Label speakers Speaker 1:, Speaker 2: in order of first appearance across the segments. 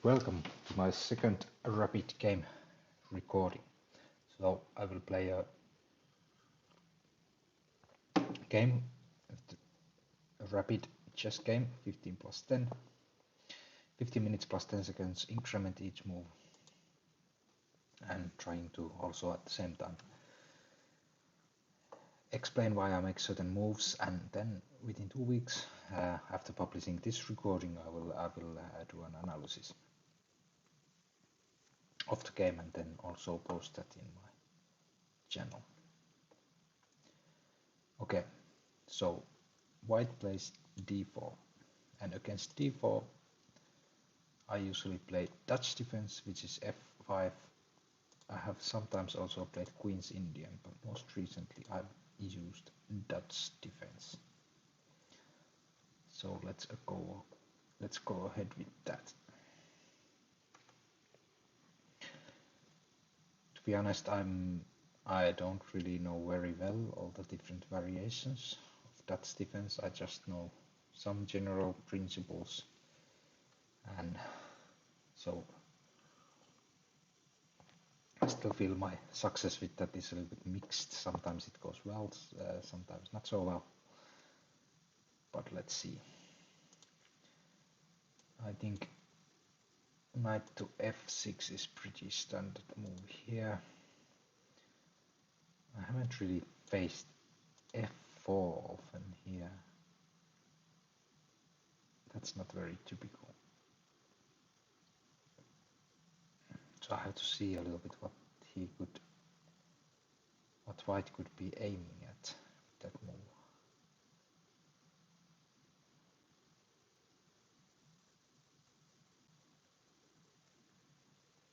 Speaker 1: Welcome to my second rapid game recording. So I will play a game, a rapid chess game, 15 plus 10, 15 minutes plus 10 seconds increment each move, and trying to also at the same time explain why I make certain moves, and then within 2 weeks after publishing this recording I will do an analysis of the game and then also post that in my channel. Okay, so white plays d4, and against d4 I usually play Dutch defense, which is f5. I have sometimes also played Queen's Indian, but most recently I've used Dutch defense. So let's go ahead with that. To be honest, I don't really know very well all the different variations of Dutch defense. I just know some general principles, and so I still feel my success with that is a little bit mixed. Sometimes it goes well, sometimes not so well. But let's see. I think knight to f6 is pretty standard move here. I haven't really faced f4 often here. That's not very typical. So I have to see a little bit what white could be aiming at that move.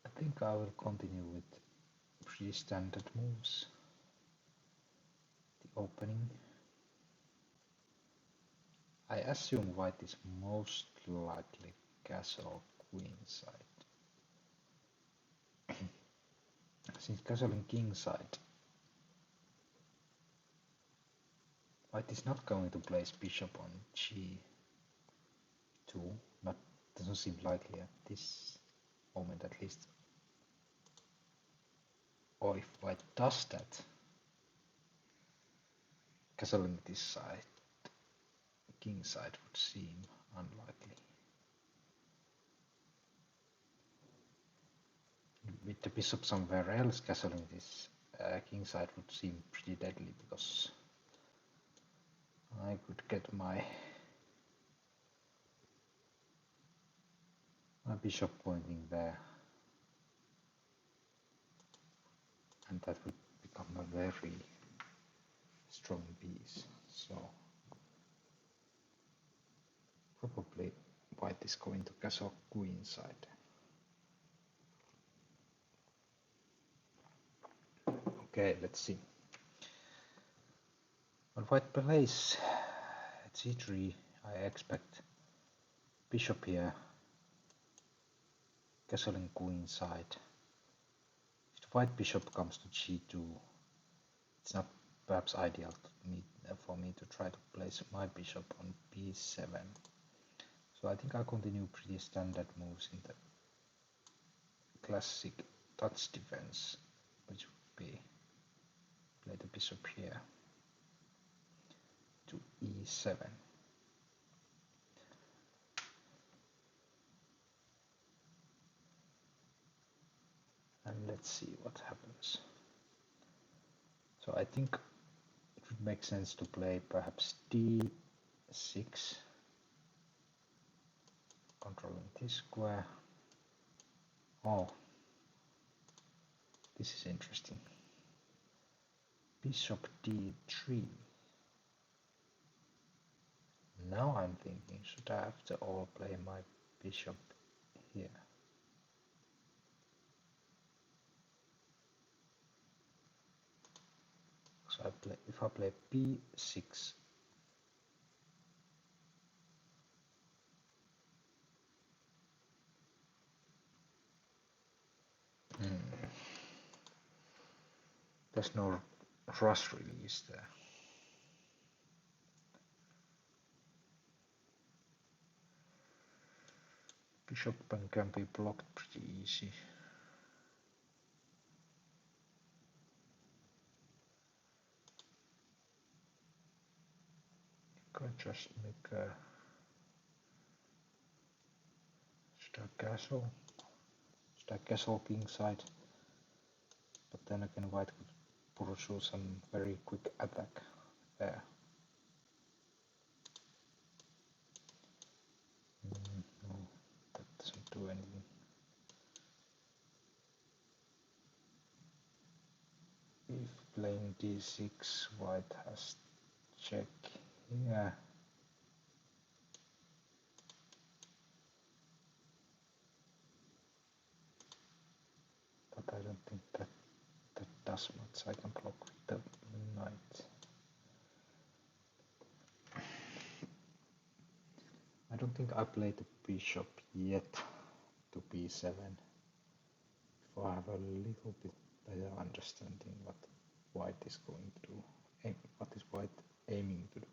Speaker 1: I think I will continue with pretty standard moves. The opening. I assume white is most likely castle queen side. Since castle in king side, white is not going to place bishop on g2. Doesn't seem likely at this moment at least. Or if white does that, castling this side, king side would seem unlikely. With the bishop somewhere else, castling this king side would seem pretty deadly, because I could get my bishop pointing there, and that would become a very strong piece. So probably white is going to castle queen side. Okay, let's see. When white plays g3, I expect bishop here, castling queen side. If the white bishop comes to g2, it's not perhaps ideal for me to try to place my bishop on b7. So I think I'll continue pretty standard moves in the classic Dutch defense, which would be play the bishop here to e7. And let's see what happens. So I think it would make sense to play perhaps d6, controlling this square. Oh, this is interesting. Bishop d3. Now I'm thinking, should I after all play my bishop here? So if I play b6, there's no rush release there. Bishop can be blocked pretty easy. Can just make a stack castle kingside, but then again white could pursue some very quick attack there. No, that doesn't do anything. If playing d6, white has check here. But I don't think that does much. I can block with the knight. I don't think I played the bishop yet to b7. Before I have a little bit better understanding what white is going to do, what is white aiming to do.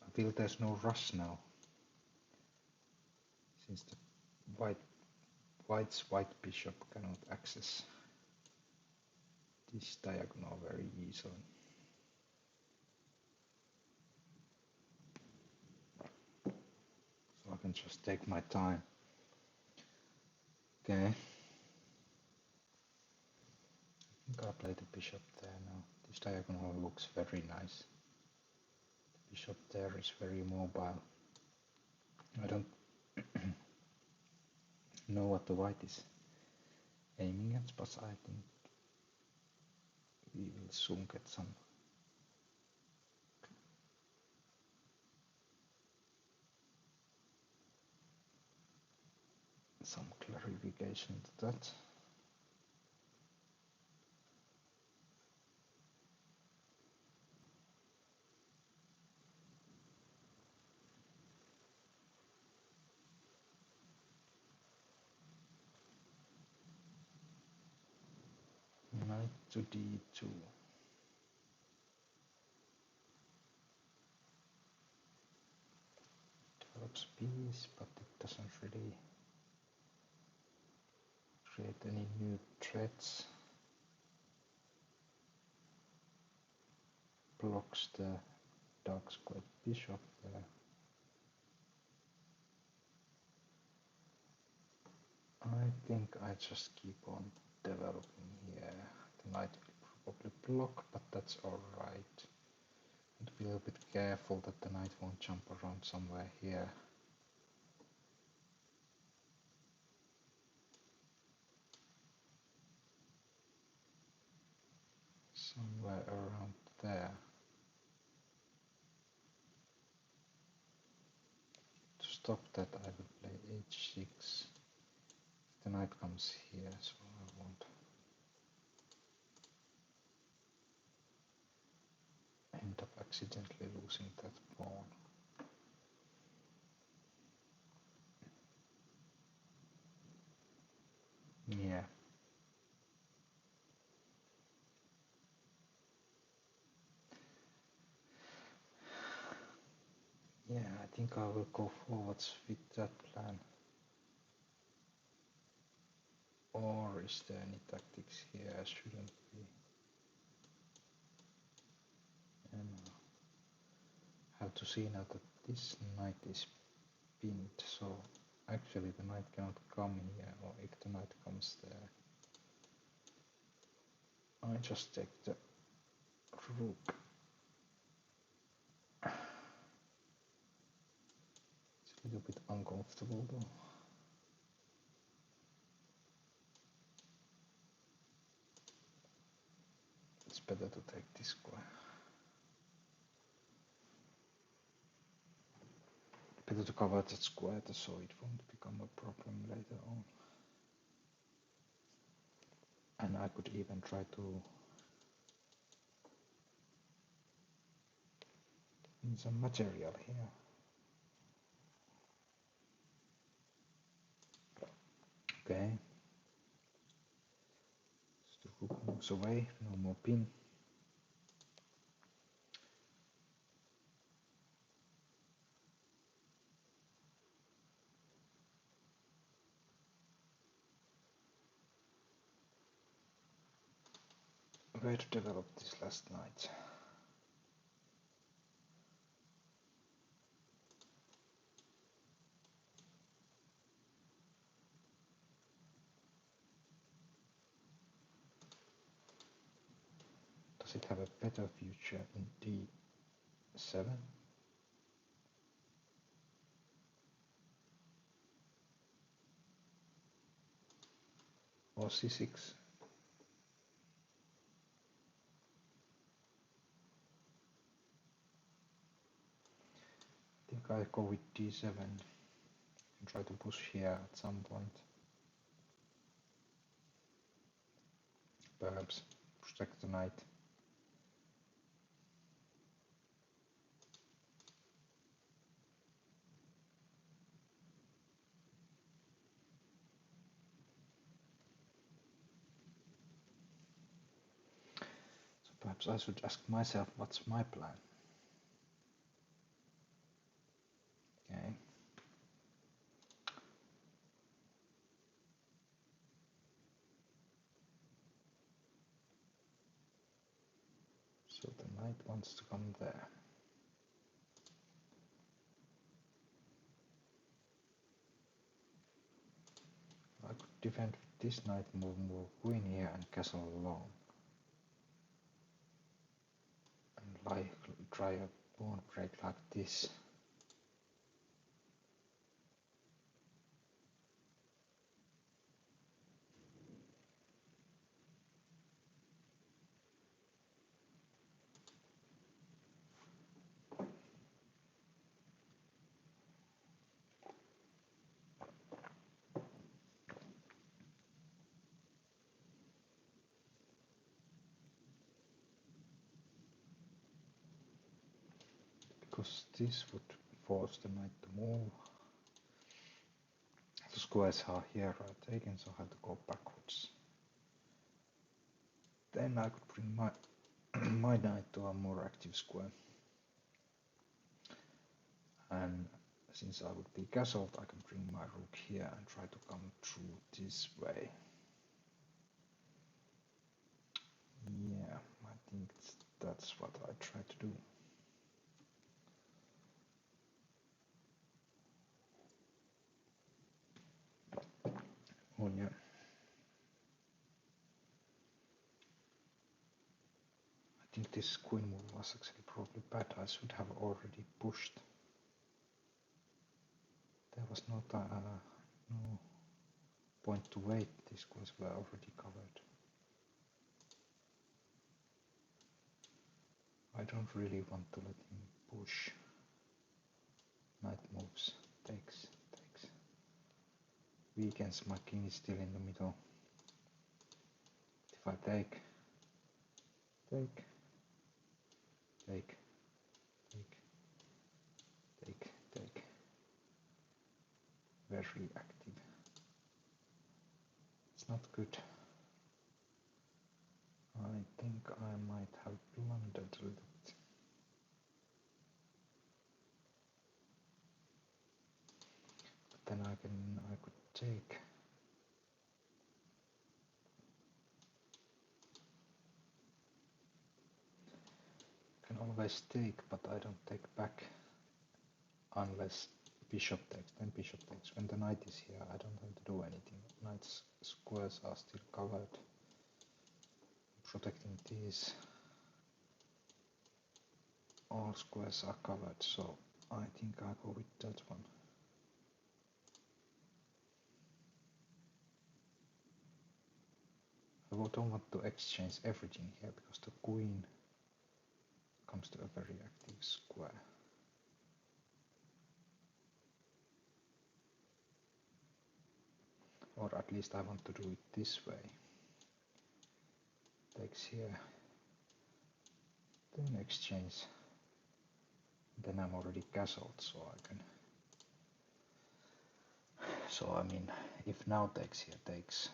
Speaker 1: Until there's no rush now, since the white's white bishop cannot access this diagonal very easily. So I can just take my time. Okay. I think I'll play the bishop there now. This diagonal looks very nice. The bishop there is very mobile. I don't know what the white is aiming at, but I think we will soon get some clarification to that. Knight to d2. Develops piece, but it doesn't really create any new threats. Blocks the dark squared bishop there. I think I just keep on developing here. The knight will probably block, but that's alright. And be a little bit careful that the knight won't jump around somewhere here. Somewhere around there. To stop that I will play h6. The knight comes here, so I won't end up accidentally losing that pawn. Yeah. Yeah, I think I will go forwards with that plan. Or is there any tactics here? Shouldn't be. And have to see now that this knight is pinned, so actually the knight cannot come here, or if the knight comes there, I just take the rook. It's a little bit uncomfortable though. It's better to take this square. Better to cover that square so it won't become a problem later on. And I could even try to win some material here. Okay. So the rook moves away, no more pin. way to develop this last night. Does it have a better future in D7? Or C6? I think I go with D7 and try to push here at some point. Perhaps protect the knight. So perhaps I should ask myself, what's my plan? Okay. So the knight wants to come there. I could defend with this knight, move queen here and castle alone. And like try a pawn break like this. Because this would force the knight to move. The squares are here are taken, so I have to go backwards. Then I could bring my my knight to a more active square. And since I would be castled, I can bring my rook here and try to come through this way. Yeah, I think that's what I try to do. Oh yeah. I think this queen move was actually probably bad. I should have already pushed. There was no point to wait. These squares were already covered. I don't really want to let him push. Knight moves, takes. Weakens, my king is still in the middle. If I take. Very active. It's not good. I think I might have blundered a little bit. But then I could take. I can always take, but I don't take back unless bishop takes. Then bishop takes. When the knight is here, I don't have to do anything. Knight's squares are still covered. Protecting these. All squares are covered, so I think I go with that one. I don't want to exchange everything here because the queen comes to a very active square. Or at least I want to do it this way. Takes here. Then exchange. Then I'm already castled, so I can. So I mean, if now takes here, takes.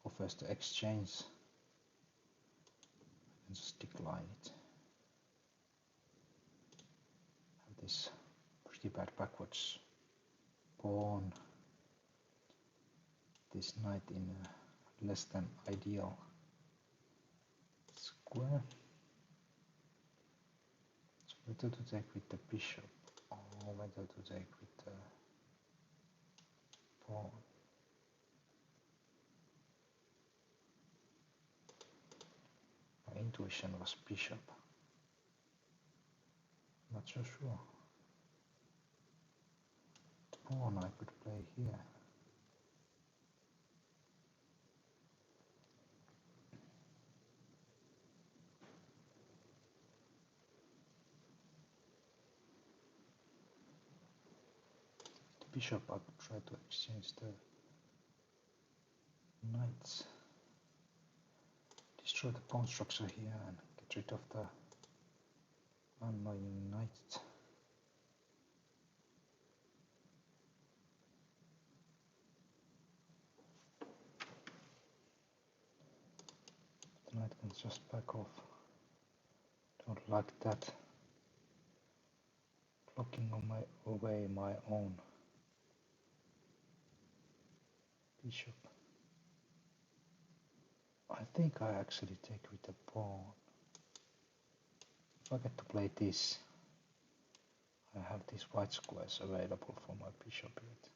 Speaker 1: Offers to exchange. And just decline it. Have this pretty bad backwards pawn. This knight in a less than ideal square. It's better to take with the bishop, or better to take with the pawn. My intuition was bishop. Not so sure. The pawn I could play here. The bishop I could try to exchange the knights. Destroy the pawn structure here and get rid of the annoying knight. The knight can just back off. Don't like that. Blocking away my own bishop. I think I actually take with the pawn. If I get to play this, I have these white squares available for my bishop yet.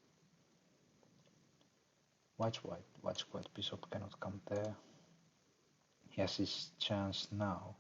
Speaker 1: White square bishop cannot come there. He has his chance now.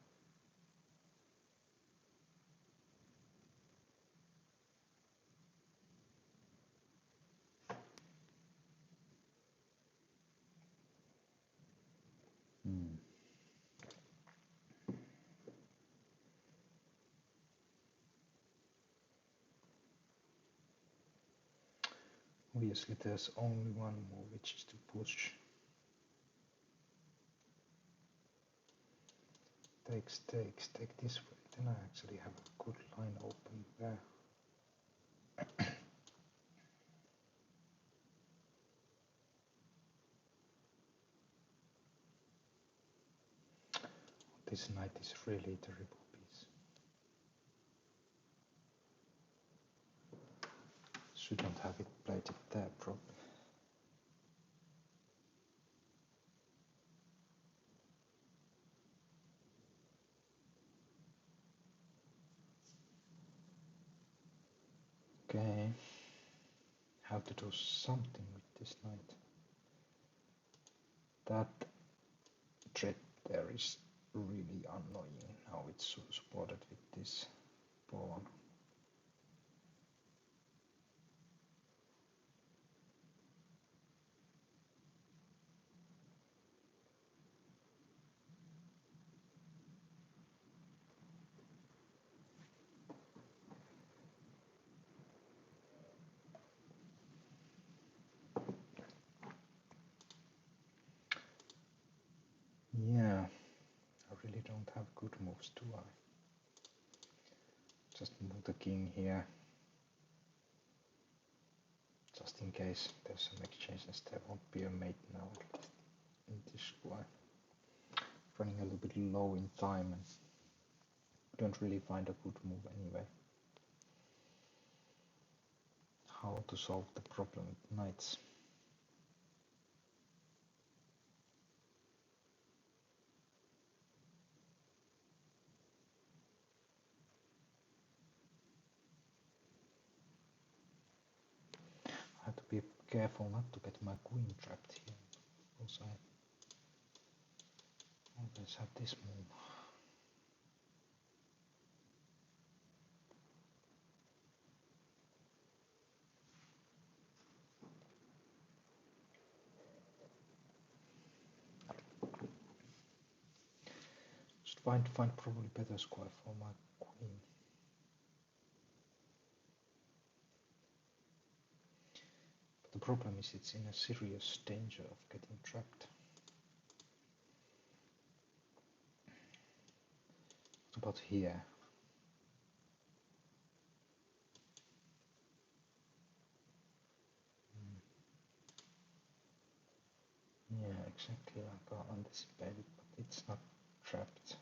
Speaker 1: Obviously there's only one move, which is to push. Take this way. Then I actually have a good line open there. This knight is really a terrible piece. Shouldn't have it played it there probably. Okay, have to do something with this knight. That threat there is really annoying. Now it's supported with this pawn. Yeah, I really don't have good moves, do I? Just move the king here. Just in case there's some exchanges, there won't be a mate now in this square. Running a little bit low in time and don't really find a good move anyway. How to solve the problem with knights? I have to be careful not to get my queen trapped here, because I always have this move. Should find probably better square for my queen. But the problem is it's in a serious danger of getting trapped. What about here? Yeah, exactly. I can't anticipate it, but it's not trapped.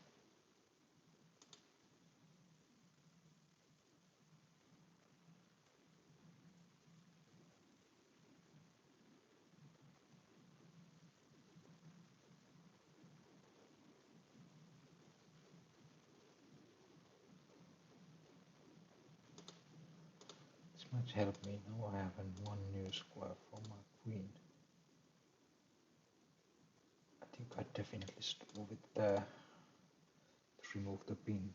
Speaker 1: might help me. Now I have one new square for my queen. I think I definitely should move it there to remove the pin.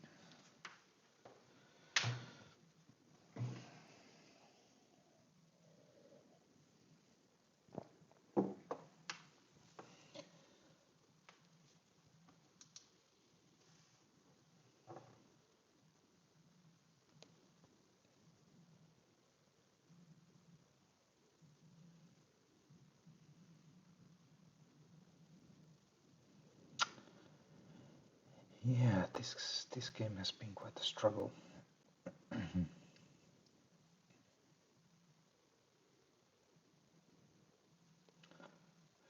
Speaker 1: Yeah, this game has been quite a struggle.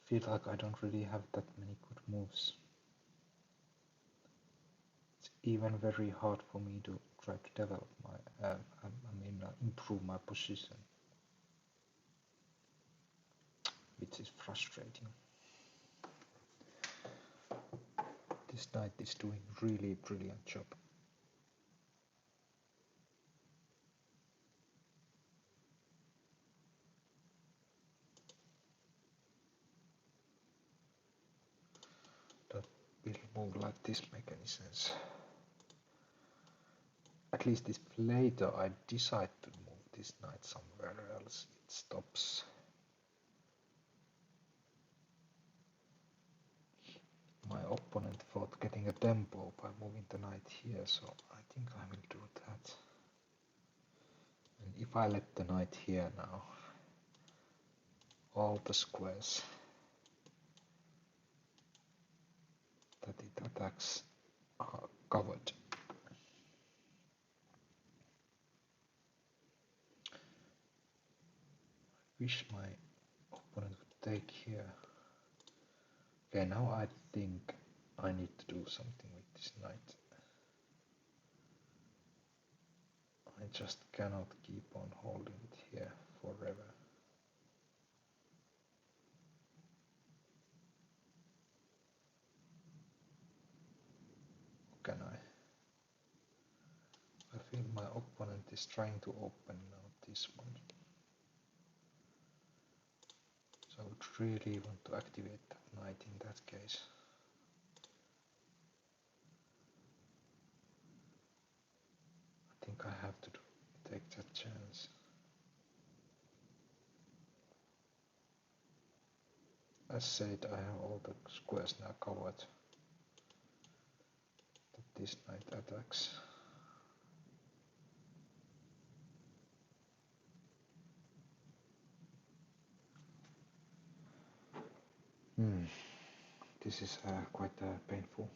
Speaker 1: Feel like I don't really have that many good moves. It's even very hard for me to try to develop my, improve my position, which is frustrating. This knight is doing really brilliant job. That will move like this make any sense. At least if later I decide to move this knight somewhere else, it stops. My opponent thought getting a tempo by moving the knight here, so I think I will do that. And if I let the knight here now, all the squares that it attacks are covered. Wish my opponent would take here. Okay, now I think I need to do something with this knight. I just cannot keep on holding it here forever. Can I? I feel my opponent is trying to open now this one. So I would really want to activate that knight in that case. I think I have to take that chance. As said, I have all the squares now covered that this knight attacks. This is quite painful.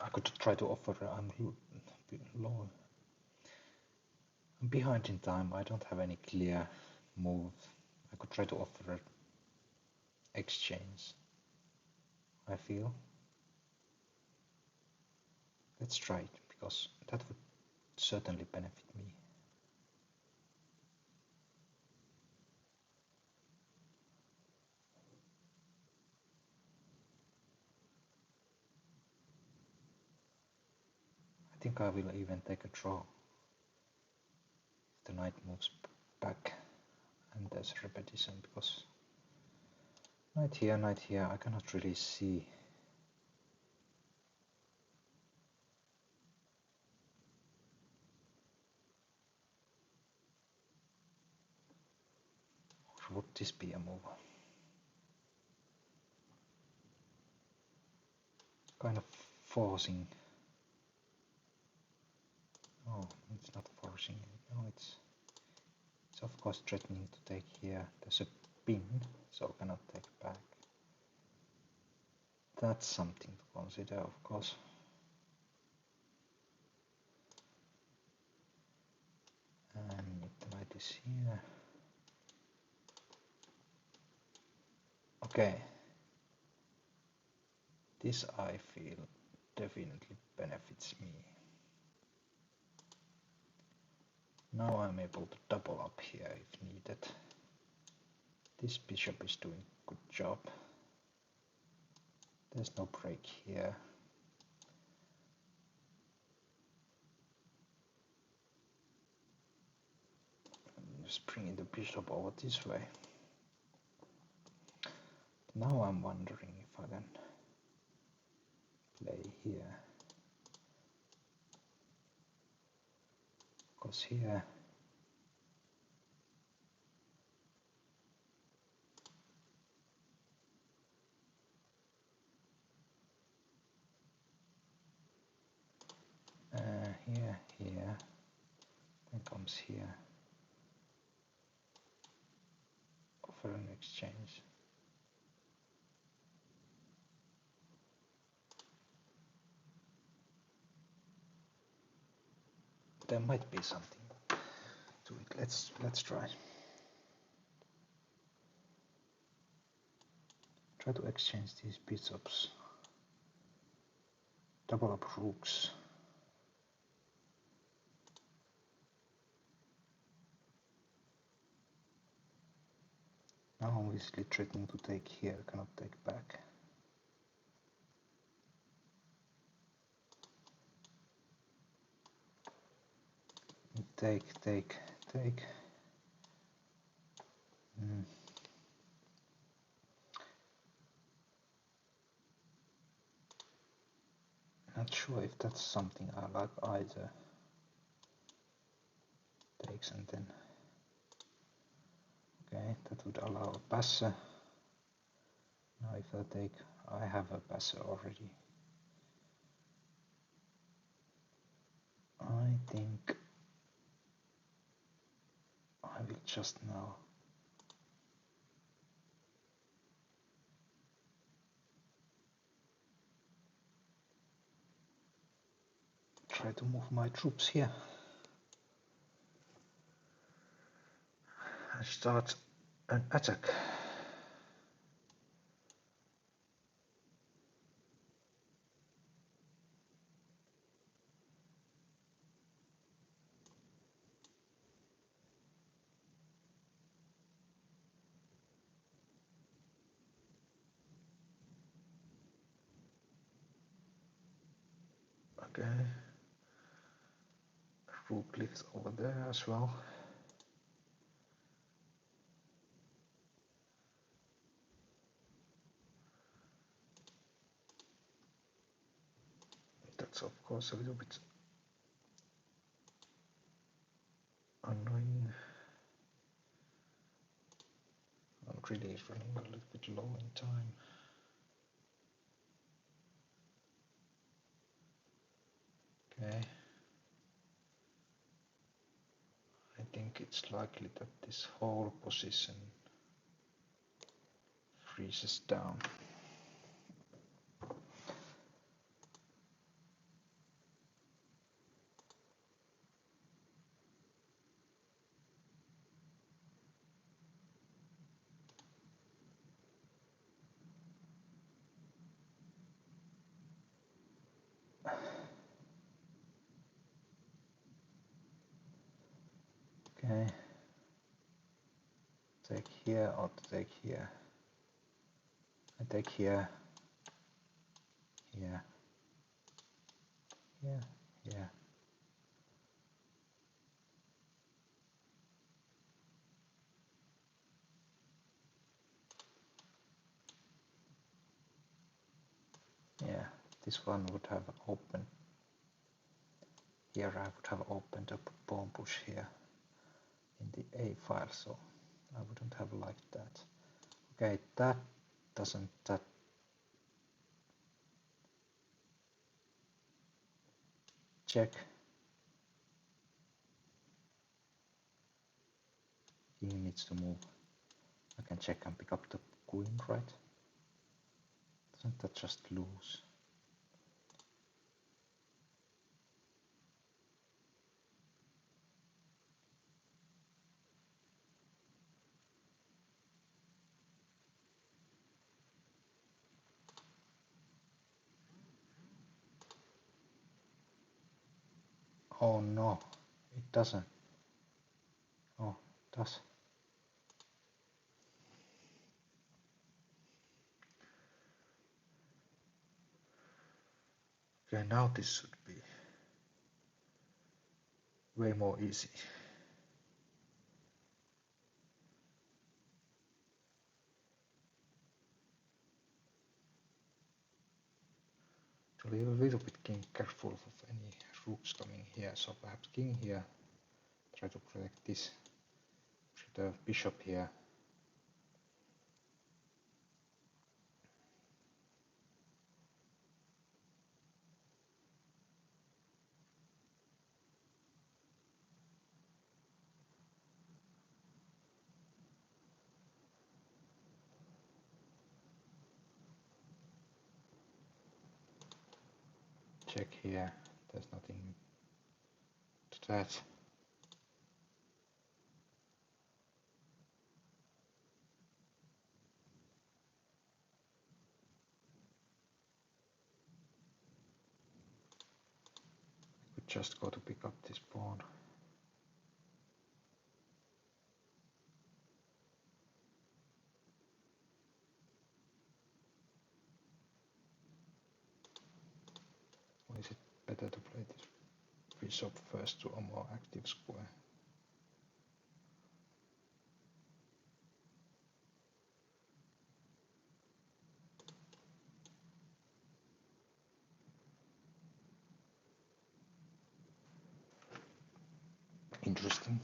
Speaker 1: I could try to offer. I'm low. I'm behind in time. I don't have any clear move. I could try to offer an exchange. I feel. Let's try it, because that would certainly benefit me. I think I will even take a draw. The knight moves back and there's repetition, because knight here, I cannot really see. Or would this be a move? Kind of forcing. Oh, it's not forcing. No, it's of course threatening to take here. There's a pin, so cannot take back. That's something to consider, of course. And the knight is here. Okay. This, I feel, definitely benefits me. Now I'm able to double up here if needed. This bishop is doing a good job. There's no break here. bringing the bishop over this way. Now I'm wondering if I can play here. Because here here, then comes here, offer an exchange. There might be something to it. Let's try. Try to exchange these bishops. Double up rooks. Now obviously threatening to take here, cannot take back. Take. Not sure if that's something I like either. Takes and then. Okay, that would allow a passer. Now if I take, I have a passer already. I think I will just now try to move my troops here and start an attack. Okay, rook lifts over there as well. That's of course a little bit annoying. I'm really running a little bit low in time. Okay. I think it's likely that this whole position freezes down. Okay. Take here or to take here. I take here, here, here, here. Yeah, this one would have opened. Here I would have opened a pawn push here in the A file, so I wouldn't have liked that. Okay, that doesn't, that check. King needs to move. I can check and pick up the queen, right? Doesn't that just lose? Oh no, it doesn't. Oh, it does. Okay, now this should be way more easy. Actually, a little bit careful of any rooks coming here, so perhaps king here, try to protect this, the bishop here. Check here, there's nothing to that. Could just go to pick up this pawn. Or is it better to play this bishop first to a more active square? Interesting.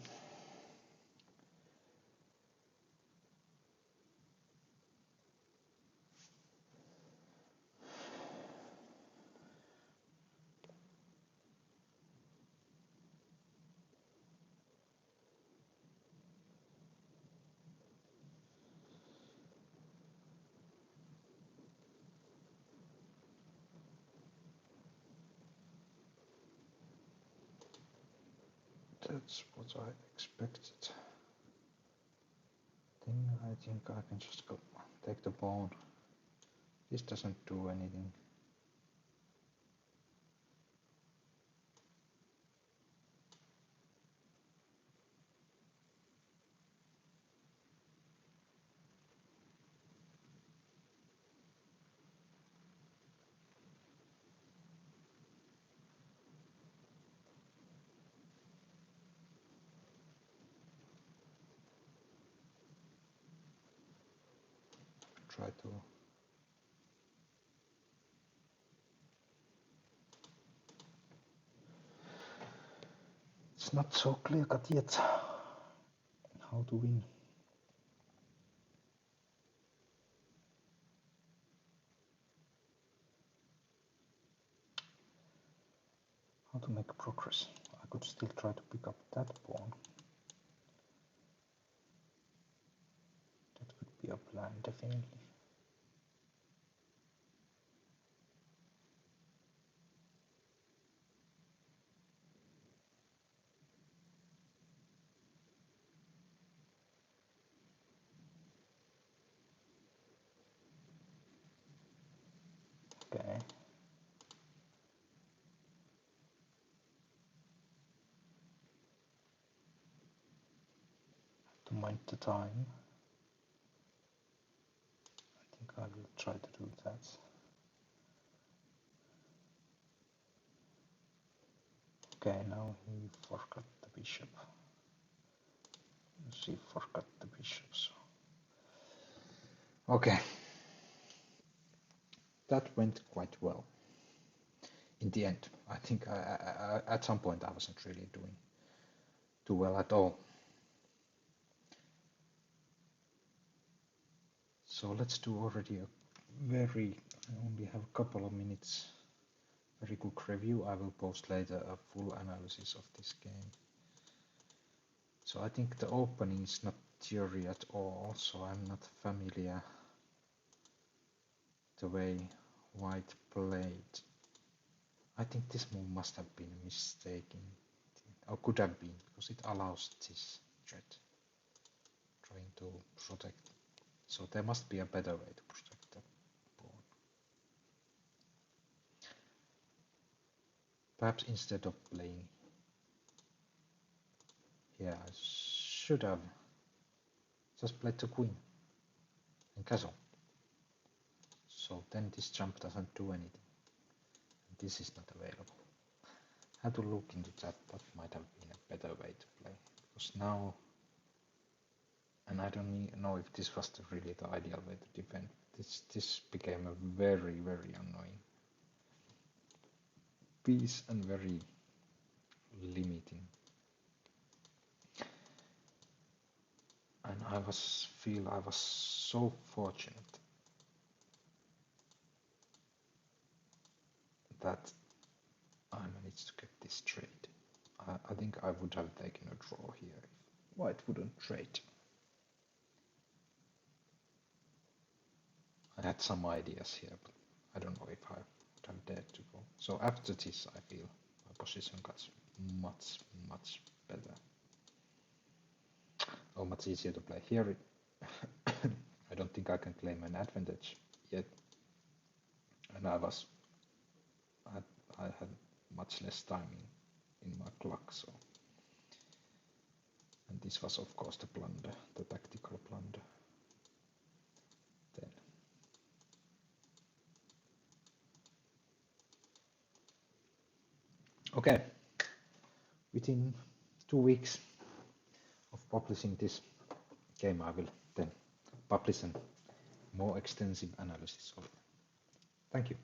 Speaker 1: That's what I expected. Then I think I can just go take the pawn. This doesn't do anything. Try to it's not so clear cut yet how to win. How to make progress. I could still try to pick up that pawn. That could be a plan, definitely. Okay. To mind the time. I think I will try to do that. Okay, now he forgot the bishop. She forgot the bishop, so. Okay. That went quite well. In the end, I think at some point I wasn't really doing too well at all. So let's do already a I only have a couple of minutes, very good review. I will post later a full analysis of this game. So I think the opening is not theory at all, so I'm not familiar the way white played. I think this move must have been a mistake, or could have been, because it allows this threat, trying to protect. So there must be a better way to protect the pawn. Perhaps instead of playing here, I should have just played the queen and castle. So then this jump doesn't do anything. This is not available. I had to look into that. That might have been a better way to play. Because now, and I don't know if this was really the ideal way to defend. This became a very, very annoying. piece and very limiting. And I was so fortunate that I managed to get this trade. I think I would have taken a draw here if white wouldn't trade. I had some ideas here, but I don't know if I would have dared to go. So after this, I feel my position got much better. Oh, much easier to play here. I don't think I can claim an advantage yet, and I had much less time in my clock. So, and this was of course the blunder, the tactical blunder. Then, okay, within 2 weeks of publishing this game, I will then publish a more extensive analysis of it. Thank you.